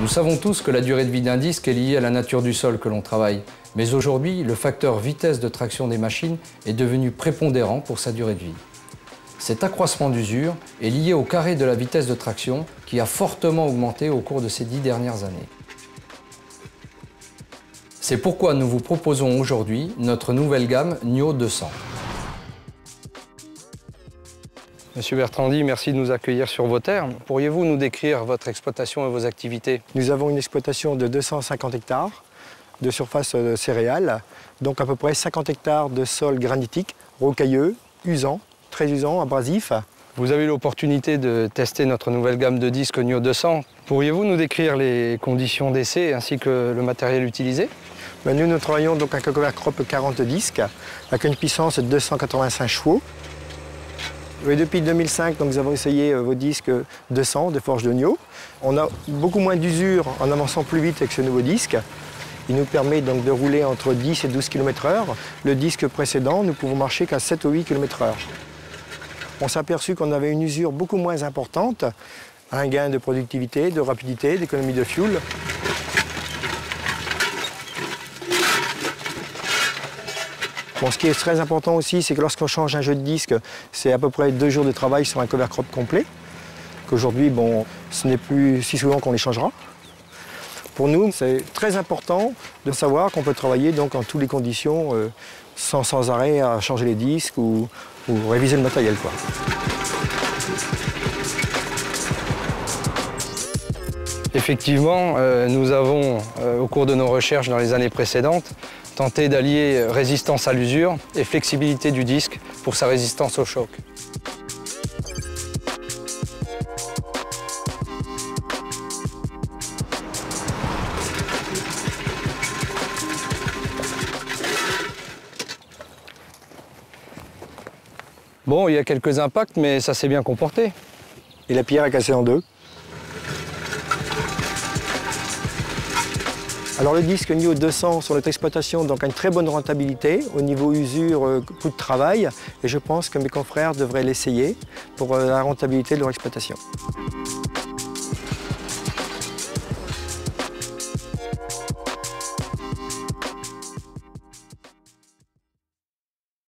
Nous savons tous que la durée de vie d'un disque est liée à la nature du sol que l'on travaille. Mais aujourd'hui, le facteur vitesse de traction des machines est devenu prépondérant pour sa durée de vie. Cet accroissement d'usure est lié au carré de la vitesse de traction qui a fortement augmenté au cours de ces 10 dernières années. C'est pourquoi nous vous proposons aujourd'hui notre nouvelle gamme NIO 200. Monsieur Bertrandi, merci de nous accueillir sur vos terres. Pourriez-vous nous décrire votre exploitation et vos activités? Nous avons une exploitation de 250 hectares de surface céréales, donc à peu près 50 hectares de sol granitique, rocailleux, usant, très usant, abrasif. Vous avez eu l'opportunité de tester notre nouvelle gamme de disques NIO 200. Pourriez-vous nous décrire les conditions d'essai ainsi que le matériel utilisé? Nous travaillons donc avec un Covercrop 40 disques avec une puissance de 285 chevaux. Et depuis 2005, donc, nous avons essayé vos disques 200 de forge de NIO. On a beaucoup moins d'usure en avançant plus vite avec ce nouveau disque. Il nous permet donc de rouler entre 10 et 12 km/h. Le disque précédent, nous pouvons marcher qu'à 7 ou 8 km/h. On s'est aperçu qu'on avait une usure beaucoup moins importante, un gain de productivité, de rapidité, d'économie de fuel. Bon, ce qui est très important aussi, c'est que lorsqu'on change un jeu de disque, c'est à peu près 2 jours de travail sur un Covercrop complet. Qu'aujourd'hui, bon, ce n'est plus si souvent qu'on les changera. Pour nous, c'est très important de savoir qu'on peut travailler donc, en toutes les conditions sans arrêt à changer les disques ou réviser le matériel, quoi. Effectivement, nous avons, au cours de nos recherches dans les années précédentes, tenté d'allier résistance à l'usure et flexibilité du disque pour sa résistance au choc. Bon, il y a quelques impacts, mais ça s'est bien comporté. Et la pierre est cassée en deux. Alors le disque NIO 200 sur notre exploitation donc, a une très bonne rentabilité au niveau usure, coût de travail. Et je pense que mes confrères devraient l'essayer pour la rentabilité de leur exploitation.